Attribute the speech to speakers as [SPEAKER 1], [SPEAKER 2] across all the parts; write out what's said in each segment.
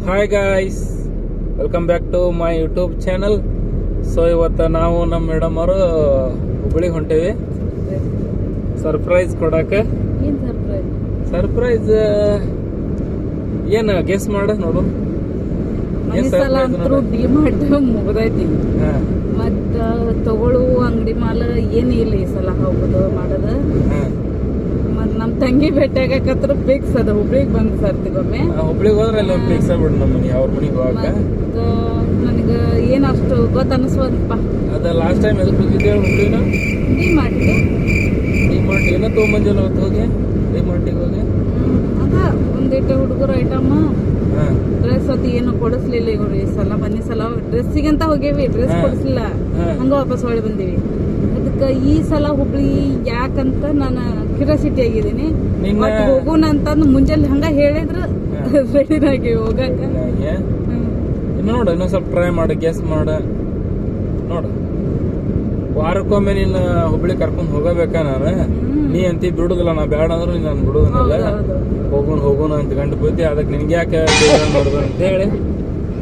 [SPEAKER 1] Hi guys, welcome back to my YouTube channel. So ಇವತ್ತು ನಾವು ನಮ್ಮ ಮೇಡಮ್ ಅವರು ಹುಬ್ಬಳ್ಳಿಗೆ ಹೊಂಟೇವಿ ಸರ್ಪ್ರೈಸ್ ಕೊಡಕ್ಕೆ. ಸರ್ಪ್ರೈಸ್ ಏನು ಗೆಸ್ ಮಾಡ ನೋಡು.
[SPEAKER 2] ಮುಗ್ದೈತಿ ಮತ್ತ ತಗೊಳ್ಳುವ ಅಂಗಡಿ ಮಾಲ ಏನ್ ಇಲ್ಲ ಈ ಸಲ ಹೋಗುದು ಮಾಡದ. ಮತ್ ನಮ್ ತಂಗಿ ಭೇಟಿಯಾಗತ್ರ ಫಿಕ್ಸ್ ಅದ ಹುಬ್ಳಿಗ್ ಬಂದ್ ಸರ್ತಿಗೊಮ್ಮೆ.
[SPEAKER 1] ಹುಬ್ಳಿಗೆ ಹೋದ್ರೆ ಅಲ್ಲಿ ಫಿಕ್ಸ್ ಆಗ್ಬಿಡು ನಮ್ಮ ಮನೆ ಅವ್ರ ಮನೆಗೆ ಹೋಗಕ್ಕ.
[SPEAKER 2] ನನಗ ಏನ್ ಅಷ್ಟು ಗೊತ್ತ ಅನಿಸ್ವಲ್ಪ.
[SPEAKER 1] ಅದ ಲಾಸ್ಟ್ ಟೈಮ್ ಎದಕ್ಕೆ ಹೋಗಿದ್ದೇವೆ ಹುಬ್ಳಿನ?
[SPEAKER 2] ಡಿಮಾರ್ಟ್ಗೆ.
[SPEAKER 1] ಡಿಮಾರ್ಟ್ ಏನೋ ತೊಗೊಂಬಂದಿಲ್ಲ ಅವತ್ತು ಹೋಗಿ ಡಿಮಾರ್ಟಿಗೆ ಹೋಗಿ.
[SPEAKER 2] ಅದ ಒಂದಿಟ್ಟು ಹುಡುಗರು ಐಟಮ್ ಡ್ರೆಸ್ ಅತಿ ಏನು ಕೊಡಿಸ್ಲಿಲ್ಲ ಇವ್ರು ಈ ಸಲ. ಮೊನ್ನೆ ಸಲ ಡ್ರೆಸ್ಸಿಗಂತ ಹೋಗೇವಿ, ಡ್ರೆಸ್ ಕೊಡಿಸ್ಲಿಲ್ಲ, ಹಂಗ ವಾಪಸ್ ಹೊಳಿ ಬಂದೀವಿ. ಅದಕ್ಕೆ ಈ ಸಲ ಹುಬ್ಳಿ ಯಾಕಂತ ನಾನು ಕ್ಯೂರಿಯಾಸಿಟಿ ಆಗಿದ್ದೀನಿ. ಹೋಗೋಣ ಅಂತಂದು ಮುಂಜಾನೆ ಹಂಗ ಹೇಳಿದ್ರ ರೆಡಿನಾಗಿ ಹೋಗಕ್ಕ.
[SPEAKER 1] ನೋಡು ಇನ್ನೊಂದ್ ಸ್ವಲ್ಪ ಟ್ರೈ ಮಾಡು, ಗೆಸ್ ಮಾಡ ನೋಡು. ವಾರಕ್ಕೊಮ್ಮೆ ನೀನ್ ಹುಬ್ಳಿ ಕರ್ಕೊಂಡ್ ಹೋಗಬೇಕಾ ನಾನು? ನೀ ಅಂತಿ ಬಿಡುದಿಲ್ಲ, ನಾ ಬೇಡ ಅಂದ್ರು ನಾನು ಬಿಡುದಿಲ್ಲ. ಹೋಗೋಣ ಅಂತ ಗಂಟು ಬುದ್ಧಿ, ಅದಕ್ಕೆ ನಿನ್ಗೆ ಯಾಕೆ ಮಾಡುದು ಅಂತ ಹೇಳಿ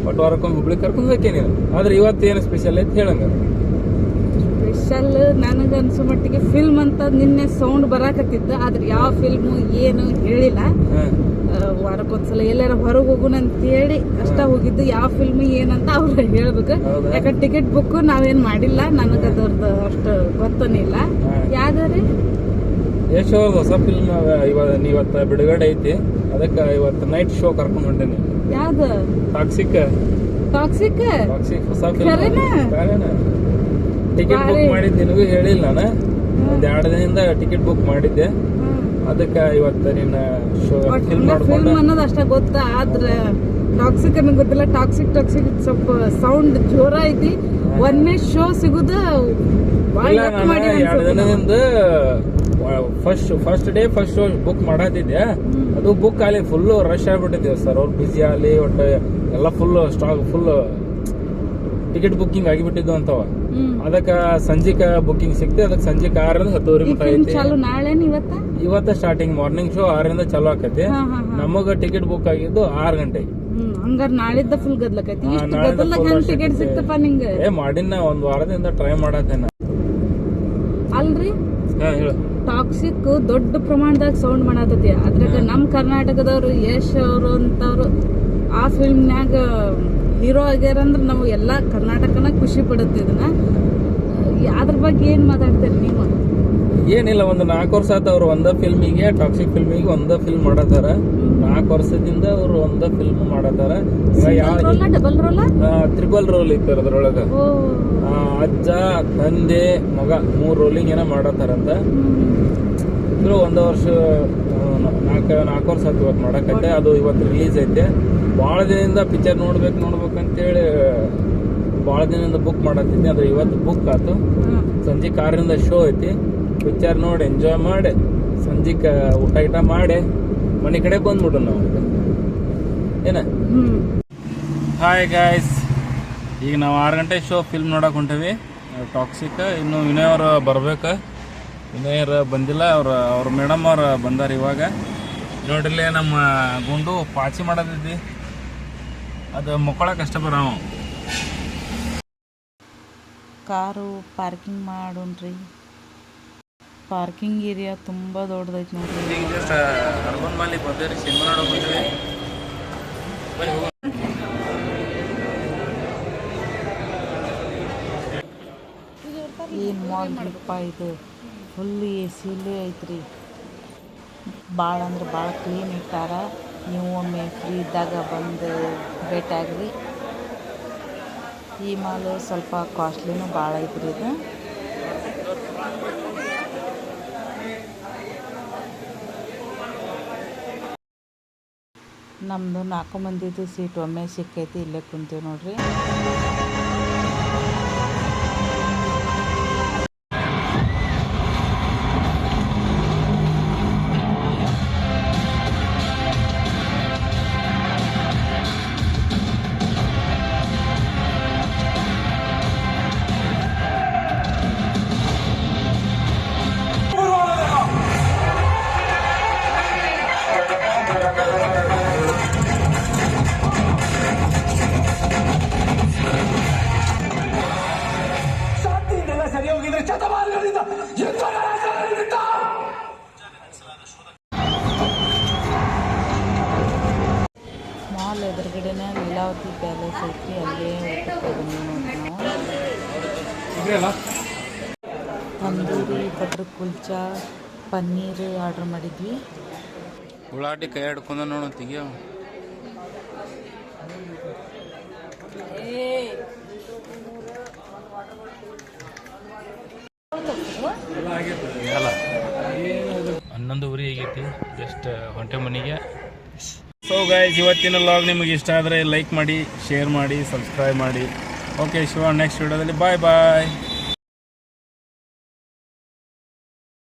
[SPEAKER 1] ಬಟ್ ವಾರಕ್ಕೊಮ್ಮೆ ಹುಬ್ಳಿ ಕರ್ಕೊಂಡ್ ಹೋಗಕ್ಕೆ ನೀನು. ಆದ್ರೆ ಇವತ್ತೇನು ಸ್ಪೆಷಲ್ ಐತಿ ಹೇಳಂಗ.
[SPEAKER 2] ಸ್ಪೆಷಲ್ ನನಗ ಅನ್ಸೋ ಮಟ್ಟಿಗೆ ಫಿಲ್ಮ್ ಅಂತ ನಿನ್ನೆ ಸೌಂಡ್ ಬರಾಕತ್ತಿದ್ದ, ಆದ್ರೆ ಯಾವ ಫಿಲ್ಮು ಏನು ಹೇಳಿಲ್ಲ. ವಾರಕ್ಕೊಂದ್ಸಲ ಎಲ್ಲಾರ ಹೊರಗೆ ಹೋಗೋಣ ಅಂತ ಹೇಳಿ ಅಷ್ಟ ಹೋಗಿದ್ದು. ಯಾವ ಫಿಲ್ಮ್ ಏನಂತ ಅವ್ರ ಹೇಳ್ಬೇಕು. ಯಾಕಂದ್ರೆ ಟಿಕೆಟ್ ಬುಕ್ ನಾವೇನ್ ಮಾಡಿಲ್ಲ, ನನಗ ಅದ್ರದ್ದು ಅಷ್ಟು ಗೊತ್ತನಿಲ್ಲ. ಯಾವ್ದಾರಿ
[SPEAKER 1] ಯಶ್ ಅವ್ರದ್ದು ಹೊಸ ಫಿಲ್ಮ್ ಇವತ್ತ ಬಿಡುಗಡೆ ಐತಿ, ಅದಕ್ಕೆ ಇವತ್ತು ನೈಟ್ ಶೋ ಕರ್ಕೊಂಡ್ ಹೊಂಟೇನಿ.
[SPEAKER 2] ಯಾವ್ದು?
[SPEAKER 1] ಟಾಕ್ಸಿಕ್ ಹೊಸ ಫಿಲ್ಮ್. ಟಿಕೆಟ್ ಬುಕ್ ಮಾಡಿದ್ ನಿನಗೂ ಹೇಳಿಲ್ಲ ನಾನು. ಒಂದ್ 2 ದಿನದಿಂದ ಟಿಕೆಟ್ ಬುಕ್ ಮಾಡಿದ್ದೆ, ಅದಕ್ಕೆ ಇವತ್ತು ನಿನ್ನ ಶೋ
[SPEAKER 2] ಫಿಲ್ಮ್ ಅನ್ನೋದು ಅಷ್ಟ ಗೊತ್ತ. ಆದ್ರೆ ಟಾಕ್ಸಿಕ್ ಅನ್ನೋದು ಗೊತ್ತಿಲ್ಲ. ಟಾಕ್ಸಿಕ್ ಸ್ವಲ್ಪ ಸೌಂಡ್ ಜೋರ ಐತಿ. ಒಂದೇ ಶೋ ಸಿಗುದ
[SPEAKER 1] 2 ದಿನದಿಂದ first day first show book ಮಾಡತ್ತಿದ್ದೆ. ಅದು ಬುಕ್ ಅಲ್ಲಿ ಫುಲ್ ರಶ್ ಆಗ್ಬಿಟ್ಟಿದೆ ಸರ್. ಅವ್ರು ಬಿಸಿ ಅಲ್ಲಿ ಒಟ್ಟು ಎಲ್ಲ full stock full ticket booking ಆಗಿಬಿಟ್ಟಿದ್ದು ಅಂತವ. ಅದಕ್ಕ ಸಂಜಿಕ ಬುಕ್ಕಿಂಗ್ ಸಿಕ್ತಿ. ಅದಕ್ಕೆ ಸಂಜಿಕ 6ರಿಂದ 10 ಮಟ್ಟ ಐತಿ. ಇವತ್ತ ಸ್ಟಾರ್ಟಿಂಗ್ ಮಾರ್ನಿಂಗ್ ಶೋ 6ರಿಂದ ಚಾಲು ಆಕತಿ. ನಮಗ ಟಿಕೆಟ್ ಬುಕ್ ಆಗಿದ್ದು 6 ಗಂಟೆಗೆ.
[SPEAKER 2] ಹಂಗಾರ ನಾಳಿದ್ದ ಫುಲ್ ಗದ್ಲಕೈತಿ. ಟಿಕೆಟ್ ಸಿಕ್ತಪ್ಪ ನಿಂಗೆ?
[SPEAKER 1] ಮಾಡಿನ 1 ವಾರದಿಂದ ಟ್ರೈ ಮಾಡತ್ತೇನ.
[SPEAKER 2] ಅಲ್ರಿ ಟಾಕ್ಸಿಕ್ ದೊಡ್ಡ ಪ್ರಮಾಣದಾಗ ಸೌಂಡ್ ಮಾಡತತಿ. ಅದ್ರಾಗ ನಮ್ ಕರ್ನಾಟಕದವ್ರು ಯಶ್ ಅವರು ಅಂತವ್ರು ಆ ಫಿಲ್ಮ್ನ್ಯಾಗ ಹೀರೋ ಆಗ್ಯಾರಂದ್ರ ನಾವು ಎಲ್ಲಾ ಕರ್ನಾಟಕನ ಖುಷಿ ಪಡುತ್ತೆ. ಇದನ್ನ ಅದ್ರ ಬಗ್ಗೆ ಏನ್ ಮಾತಾಡ್ತೀರಿ ನೀವು?
[SPEAKER 1] ಏನಿಲ್ಲ, ಒಂದು 4 ವರ್ಷ ಆತ ಅವ್ರು ಒಂದ ಫಿಲ್ಮಿಗೆ, ಟಾಕ್ಸಿಕ್ ಫಿಲ್ಮಿಗೆ ಒಂದ ಫಿಲ್ಮ್ ಮಾಡತಾರ. 4 ವರ್ಷದಿಂದ ಅವ್ರು ಒಂದ ಫಿಲ್ಮ್ ಮಾಡತಾರ.
[SPEAKER 2] ಡಬಲ್ ರೋಲ್,
[SPEAKER 1] ತ್ರಿಬಲ್ ರೋಲ್ ಇತ್ತು ಅದ್ರೊಳಗ. ಅಜ್ಜ, ತಂದೆ, ಮಗ 3 ರೋಲಿಂಗ್ ಏನೋ ಮಾಡತಾರಂತ. ಇದ್ರು 1 ವರ್ಷ 4 ವರ್ಷ ಆಯ್ತು ಇವತ್ತು ಮಾಡಕತ್ತೆ. ಅದು ಇವತ್ತು ರಿಲೀಸ್ ಐತೆ. ಭಾಳ ದಿನದಿಂದ ಪಿಕ್ಚರ್ ನೋಡ್ಬೇಕಂತೇಳಿ ಭಾಳ ದಿನದಿಂದ ಬುಕ್ ಮಾಡತ್ತಿದ್ದೆ. ಅದು ಇವತ್ತು ಬುಕ್ ಆಯ್ತು. ಸಂಜೆ 6ರಿಂದ ಶೋ ಐತಿ. ಪಿಕ್ಚರ್ ನೋಡಿ ಎಂಜಾಯ್ ಮಾಡಿ ಸಂಜೆಗೆ ಊಟ ಮಾಡಿ ಮನೆ ಕಡೆ ಬಂದ್ಬಿಡು ನಾವು. ಏನ? ಹಾಯ್ ಗಾಯ್ಸ್, ಈಗ ನಾವು 6 ಗಂಟೆ ಶೋ ಫಿಲ್ಮ್ ನೋಡಕ್ ಹೊಂಟೇವಿ ಟಾಕ್ಸಿಕ್. ಇನ್ನು ವಿನಯ್ ಅವರು ಬರ್ಬೇಕು. ವಿನಯ್ ಬಂದಿಲ್ಲ. ಅವ್ರ ಮೇಡಮ್ ಅವ್ರು ಬಂದಾರ ಇವಾಗ. ನೋಡ್ರಿಲ್ಲೇ ನಮ್ಮ ಗುಂಡು ಪಾಚಿ ಮಾಡೋದಿದ್ದಿ, ಅದು ಮಕ್ಕಳಕ್ಕೆ ಕಷ್ಟ ಬರ.
[SPEAKER 2] ಕಾರು ಪಾರ್ಕಿಂಗ್ ಮಾಡೋಣ್ರಿ. ಪಾರ್ಕಿಂಗ್ ಏರಿಯಾ ತುಂಬಾ ದೊಡ್ಡದೈತಿ ನೋಡ್ರಿ.
[SPEAKER 1] ಈಗ ಜಸ್ಟ್ ಅರ್ಬನ್ ಮಾಲಿ ಬಂದೇರಿ, ಸಿನಿಮಾ ನೋಡಕ್ ಹೊಂಟೇವಿ.
[SPEAKER 2] ಏನು ಮಾಡ್ರಿಪ್ಪ, ಇದು ಫುಲ್ AC ಐತ್ರಿ. ಭಾಳ ಅಂದ್ರೆ ಭಾಳ ಕ್ಲೀನ್ ಇಟ್ಟಾರ. ನೀವು ಒಮ್ಮೆ ಫ್ರೀ ಇದ್ದಾಗ ಬಂದು ಭೇಟಿಯಾಗ್ರಿ. ಈ ಮಾಲು ಸ್ವಲ್ಪ ಕಾಸ್ಟ್ಲಿನೂ ಭಾಳ ಐತ್ರಿ. ಇದು ನಮ್ಮದು 4 ಮಂದಿದು ಸೀಟ್ ಒಮ್ಮೆ ಸಿಕ್ಕೈತಿ. ಇಲ್ಲೇ ಕುಂತೀವಿ ನೋಡ್ರಿ. ಎದುರುಗಡೆನೇ ಲೀಲಾವತಿ ಪ್ಯಾಲೇಸ್ ಐತಿ, ಅಲ್ಲೇ ಊಟಕ್ಕೆ ಬಂದೀವಿ ನಾವು. ತಂದೂರಿ ಬಟ್ರ್ ಕುಲ್ಚಾ ಪನ್ನೀರ್ ಆರ್ಡ್ರ್ ಮಾಡಿದ್ವಿ.
[SPEAKER 1] ಉಳ್ಳಾಗಡ್ಡಿ ಕೈ ಹಿಡ್ಕೊಂಡ ನೋಡು ತೆಗಿಯೋ. ಅಲ್ಲ 11:30 ಆಗೈತಿ, ಜಸ್ಟ್ ಹೊಂಟೆ ಮನೆಗೆ. ಸೊ ಗೈಸ್, ಇವತ್ತಿನ ವ್ಲಾಗ್ ನಿಮಗೆ ಇಷ್ಟ ಆದರೆ ಲೈಕ್ ಮಾಡಿ, ಶೇರ್ ಮಾಡಿ, ಸಬ್ಸ್ಕ್ರೈಬ್ ಮಾಡಿ. ಓಕೆ ಶಿವ, ನೆಕ್ಸ್ಟ್ ವಿಡಿಯೋದಲ್ಲಿ ಬಾಯ್ ಬಾಯ್.